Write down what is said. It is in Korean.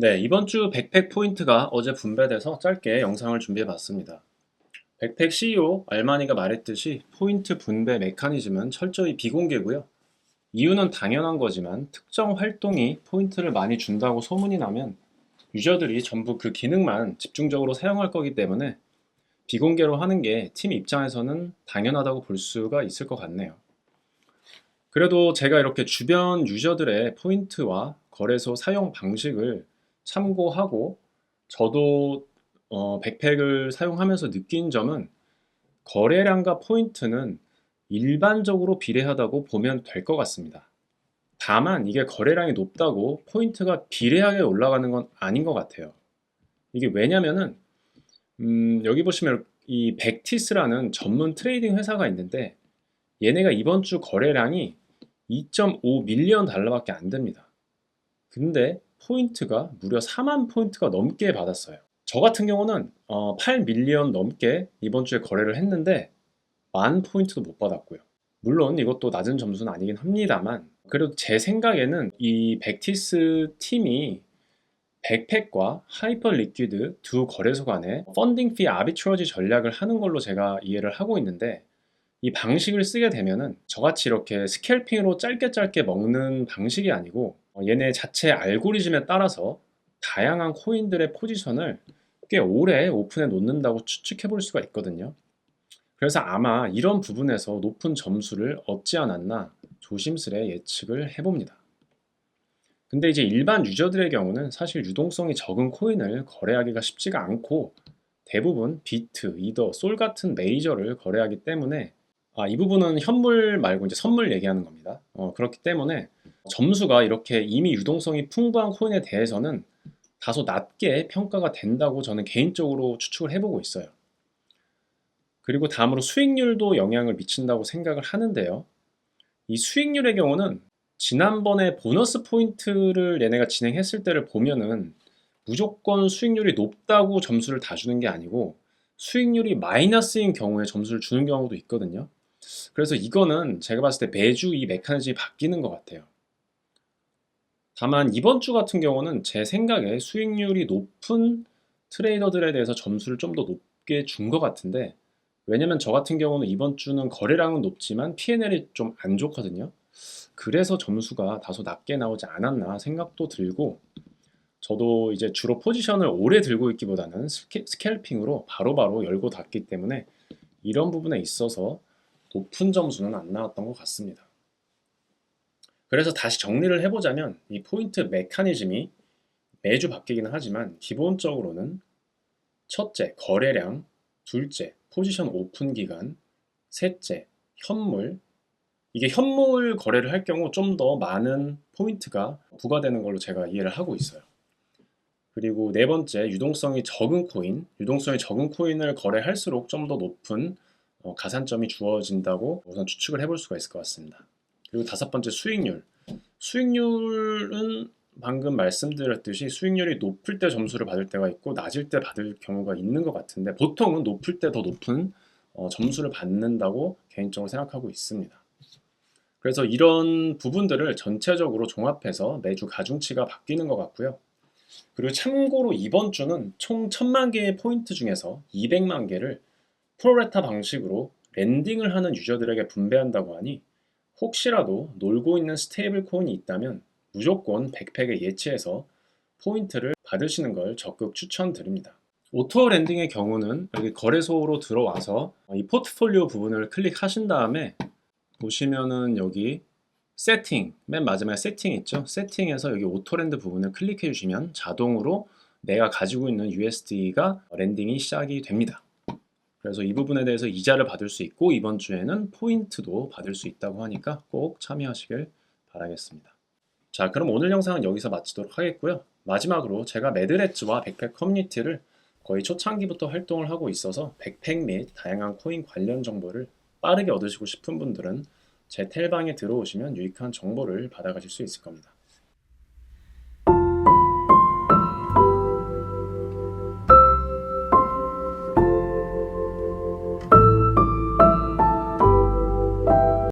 네, 이번 주 백팩 포인트가 어제 분배돼서 짧게 영상을 준비해 봤습니다. 백팩 CEO 알마니가 말했듯이 포인트 분배 메커니즘은 철저히 비공개고요. 이유는 당연한 거지만 특정 활동이 포인트를 많이 준다고 소문이 나면 유저들이 전부 그 기능만 집중적으로 사용할 거기 때문에 비공개로 하는 게 팀 입장에서는 당연하다고 볼 수가 있을 것 같네요. 그래도 제가 이렇게 주변 유저들의 포인트와 거래소 사용 방식을 참고하고 저도 백팩을 사용하면서 느낀 점은 거래량과 포인트는 일반적으로 비례하다고 보면 될 것 같습니다. 다만 이게 거래량이 높다고 포인트가 비례하게 올라가는 건 아닌 것 같아요. 이게 왜냐면은 여기 보시면 이 백티스라는 전문 트레이딩 회사가 있는데 얘네가 이번 주 거래량이 2.5 밀리언 달러밖에 안 됩니다. 근데 포인트가 무려 4만 포인트가 넘게 받았어요. 저 같은 경우는 8 밀리언 넘게 이번 주에 거래를 했는데 만 포인트도 못 받았고요. 물론 이것도 낮은 점수는 아니긴 합니다만 그래도 제 생각에는 이 백티스 팀이 백팩과 하이퍼 리퀴드 두 거래소 간에 펀딩 피 아비트러지 전략을 하는 걸로 제가 이해를 하고 있는데 이 방식을 쓰게 되면은 저같이 이렇게 스캘핑으로 짧게 짧게 먹는 방식이 아니고 얘네 자체 알고리즘에 따라서 다양한 코인들의 포지션을 꽤 오래 오픈해 놓는다고 추측해 볼 수가 있거든요. 그래서 아마 이런 부분에서 높은 점수를 얻지 않았나 조심스레 예측을 해봅니다. 근데 이제 일반 유저들의 경우는 사실 유동성이 적은 코인을 거래하기가 쉽지가 않고 대부분 비트, 이더, 솔 같은 메이저를 거래하기 때문에 이 부분은 현물 말고 이제 선물 얘기하는 겁니다. 그렇기 때문에 점수가 이렇게 이미 유동성이 풍부한 코인에 대해서는 다소 낮게 평가가 된다고 저는 개인적으로 추측을 해보고 있어요. 그리고 다음으로 수익률도 영향을 미친다고 생각을 하는데요. 이 수익률의 경우는 지난번에 보너스 포인트를 얘네가 진행했을 때를 보면은 무조건 수익률이 높다고 점수를 다 주는 게 아니고 수익률이 마이너스인 경우에 점수를 주는 경우도 있거든요. 그래서 이거는 제가 봤을 때 매주 이 메커니즘이 바뀌는 것 같아요. 다만 이번 주 같은 경우는 제 생각에 수익률이 높은 트레이더들에 대해서 점수를 좀 더 높게 준 것 같은데 왜냐면 저 같은 경우는 이번 주는 거래량은 높지만 P&L이 좀 안 좋거든요. 그래서 점수가 다소 낮게 나오지 않았나 생각도 들고 저도 이제 주로 포지션을 오래 들고 있기보다는 스캘핑으로 바로바로 열고 닫기 때문에 이런 부분에 있어서 높은 점수는 안 나왔던 것 같습니다. 그래서 다시 정리를 해보자면 이 포인트 메커니즘이 매주 바뀌기는 하지만 기본적으로는 첫째, 거래량, 둘째, 포지션 오픈 기간, 셋째, 현물. 이게 현물 거래를 할 경우 좀 더 많은 포인트가 부과되는 걸로 제가 이해를 하고 있어요. 그리고 네 번째, 유동성이 적은 코인을 거래할수록 좀 더 높은 가산점이 주어진다고 우선 추측을 해볼 수가 있을 것 같습니다. 그리고 다섯 번째, 수익률. 수익률은 방금 말씀드렸듯이 수익률이 높을 때 점수를 받을 때가 있고 낮을 때 받을 경우가 있는 것 같은데 보통은 높을 때 더 높은 점수를 받는다고 개인적으로 생각하고 있습니다. 그래서 이런 부분들을 전체적으로 종합해서 매주 가중치가 바뀌는 것 같고요. 그리고 참고로 이번 주는 총 1000만 개의 포인트 중에서 200만 개를 프로레타 방식으로 랜딩을 하는 유저들에게 분배한다고 하니 혹시라도 놀고 있는 스테이블 코인이 있다면 무조건 백팩에 예치해서 포인트를 받으시는 걸 적극 추천드립니다. 오토 랜딩의 경우는 여기 거래소로 들어와서 이 포트폴리오 부분을 클릭하신 다음에 보시면은 여기 세팅, 맨 마지막에 세팅 있죠? 세팅에서 여기 오토랜드 부분을 클릭해 주시면 자동으로 내가 가지고 있는 USD가 랜딩이 시작이 됩니다. 그래서 이 부분에 대해서 이자를 받을 수 있고 이번 주에는 포인트도 받을 수 있다고 하니까 꼭 참여하시길 바라겠습니다. 자, 그럼 오늘 영상은 여기서 마치도록 하겠고요. 마지막으로 제가 매드레츠와 백팩 커뮤니티를 거의 초창기부터 활동을 하고 있어서 백팩 및 다양한 코인 관련 정보를 빠르게 얻으시고 싶은 분들은 제 텔방에 들어오시면 유익한 정보를 받아가실 수 있을 겁니다.